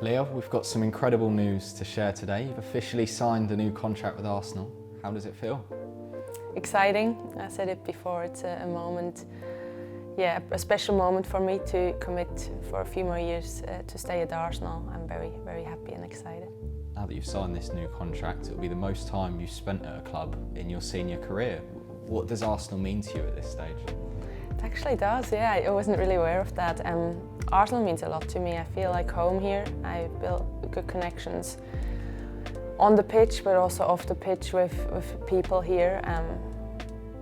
Leah, we've got some incredible news to share today. You've officially signed a new contract with Arsenal. How does it feel? Exciting. I said it before, it's a moment, a special moment for me to commit for a few more years to stay at Arsenal. I'm very, very happy and excited. Now that you've signed this new contract, it'll be the most time you've spent at a club in your senior career. What does Arsenal mean to you at this stage? It actually does, yeah. I wasn't really aware of that. Arsenal means a lot to me. I feel like home here. I've built good connections on the pitch, but also off the pitch with people here.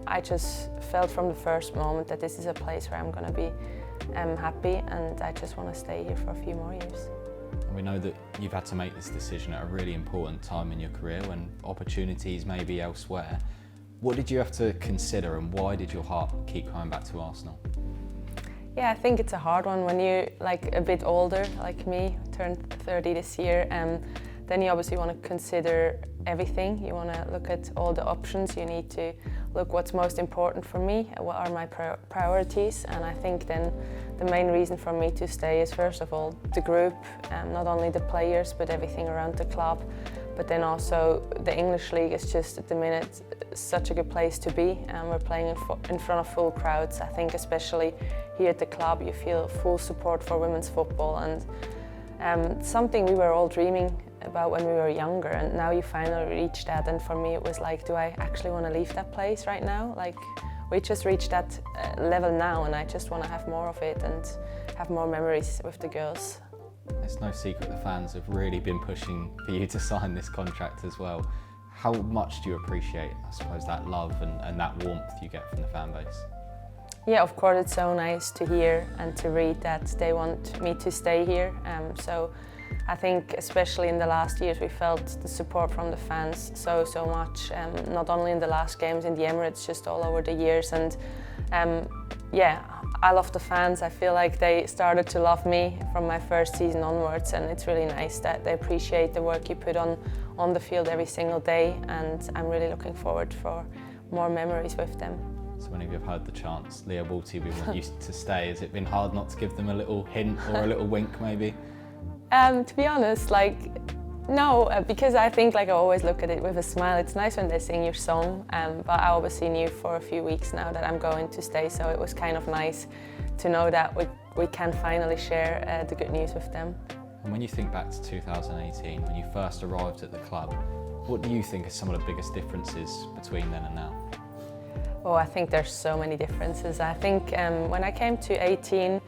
I just felt from the first moment that this is a place where I'm going to be happy, and I just want to stay here for a few more years. We know that you've had to make this decision at a really important time in your career when opportunities may be elsewhere. What did you have to consider, and why did your heart keep coming back to Arsenal? Yeah, I think it's a hard one when you're like a bit older, like me, turned 30 this year. Then you obviously want to consider everything. You want to look at all the options. You need to look what's most important for me, what are my priorities, and I think then the main reason for me to stay is first of all the group, not only the players but everything around the club, but then also the English league is just at the minute such a good place to be, and we're playing in front of full crowds. I think especially here at the club you feel full support for women's football, and something we were all dreaming about when we were younger, and now you finally reach that. And for me it was like, do I actually want to leave that place right now? Like, we just reached that level now, and I just want to have more of it and have more memories with the girls. It's no secret the fans have really been pushing for you to sign this contract as well. How much do you appreciate, I suppose, that love and that warmth you get from the fan base? Yeah, of course, it's so nice to hear and to read that they want me to stay here. So I think especially in the last years we felt the support from the fans so much, not only in the last games in the Emirates, just all over the years. And I love the fans. I feel like they started to love me from my first season onwards, and it's really nice that they appreciate the work you put on the field every single day, and I'm really looking forward for more memories with them. So whenever you've heard the chants, Lia Walti, we want you to stay, has it been hard not to give them a little hint or a little wink maybe? To be honest, no, because I think I always look at it with a smile. It's nice when they sing your song, but I obviously knew for a few weeks now that I'm going to stay, so it was kind of nice to know that we can finally share the good news with them. And when you think back to 2018, when you first arrived at the club, what do you think are some of the biggest differences between then and now? Oh, I think there's so many differences. I think when I came to 18,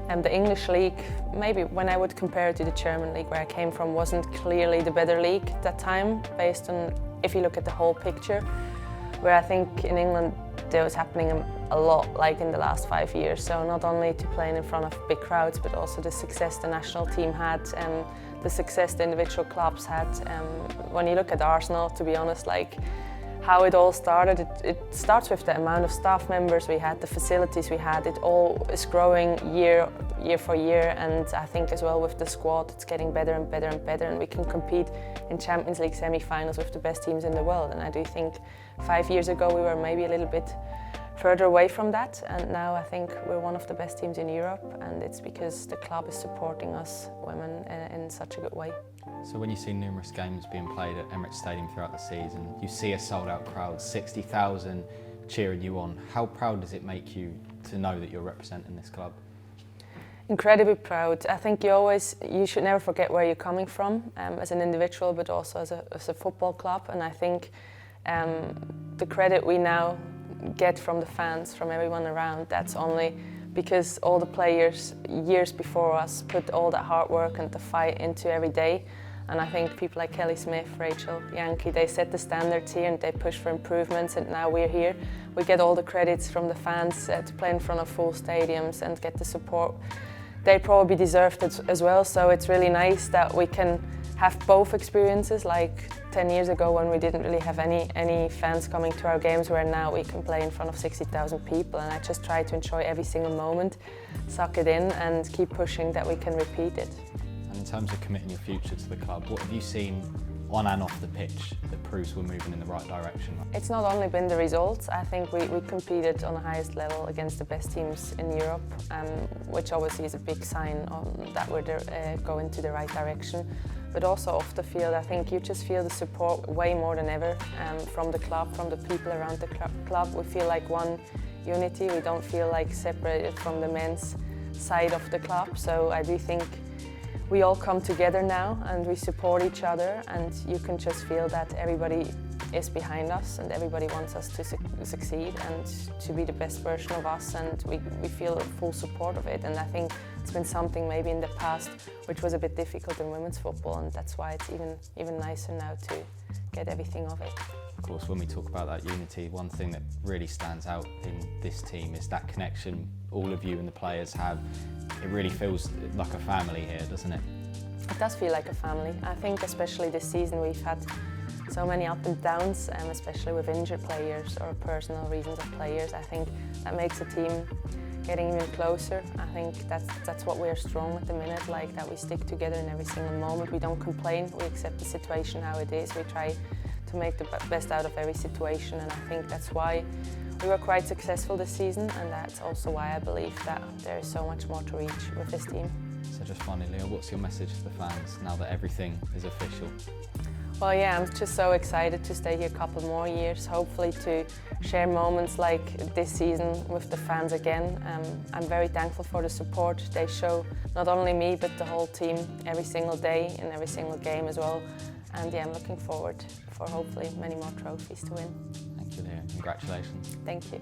the English league, maybe when I would compare it to the German league where I came from, wasn't clearly the better league at that time, based on if you look at the whole picture. Where I think in England there was happening a lot, in the last 5 years. So not only to playing in front of big crowds, but also the success the national team had, and the success the individual clubs had. When you look at Arsenal, to be honest, how it all started, it starts with the amount of staff members we had, the facilities we had. It all is growing year for year, and I think as well with the squad it's getting better and better and better, and we can compete in Champions League semi-finals with the best teams in the world. And I do think 5 years ago we were maybe a little bit further away from that, and now I think we're one of the best teams in Europe, and it's because the club is supporting us women in such a good way. So when you see numerous games being played at Emirates Stadium throughout the season, you see a sold-out crowd, 60,000 cheering you on. How proud does it make you to know that you're representing this club? Incredibly proud. I think you should never forget where you're coming from as an individual, but also as a football club. And I think the credit we now get from the fans, from everyone around, that's only because all the players years before us put all that hard work and the fight into every day. And I think people like Kelly Smith, Rachel, Yankee, they set the standards here and they push for improvements, and now we're here. We get all the credits from the fans to play in front of full stadiums and get the support they probably deserved it as well. So it's really nice that we can have both experiences, like 10 years ago when we didn't really have any fans coming to our games, where now we can play in front of 60,000 people, and I just try to enjoy every single moment, suck it in and keep pushing that we can repeat it. And in terms of committing your future to the club, what have you seen on and off the pitch that proves we're moving in the right direction? It's not only been the results. I think we competed on the highest level against the best teams in Europe, which obviously is a big sign that we're going to the right direction. But also off the field, I think you just feel the support way more than ever from the club, from the people around the club. We feel like one unity. We don't feel like separated from the men's side of the club. So I do think we all come together now and we support each other, and you can just feel that everybody is behind us and everybody wants us to succeed and to be the best version of us, and we feel full support of it. And I think it's been something maybe in the past which was a bit difficult in women's football, and that's why it's even nicer now to get everything of it. Of course, when we talk about that unity, one thing that really stands out in this team is that connection all of you and the players have. It really feels like a family here, doesn't it? It does feel like a family. I think especially this season we've had so many up and downs, especially with injured players or personal reasons of players. I think that makes the team getting even closer. I think that's what we're strong at the minute, like that we stick together in every single moment. We don't complain, we accept the situation how it is. We try to make the best out of every situation, and I think that's why we were quite successful this season, and that's also why I believe that there is so much more to reach with this team. So just finally, Leah, what's your message to the fans now that everything is official? Well, yeah, I'm just so excited to stay here a couple more years, hopefully to share moments like this season with the fans again. I'm very thankful for the support they show, not only me, but the whole team every single day in every single game as well. And yeah, I'm looking forward for hopefully many more trophies to win. Thank you, Leah. Congratulations. Thank you.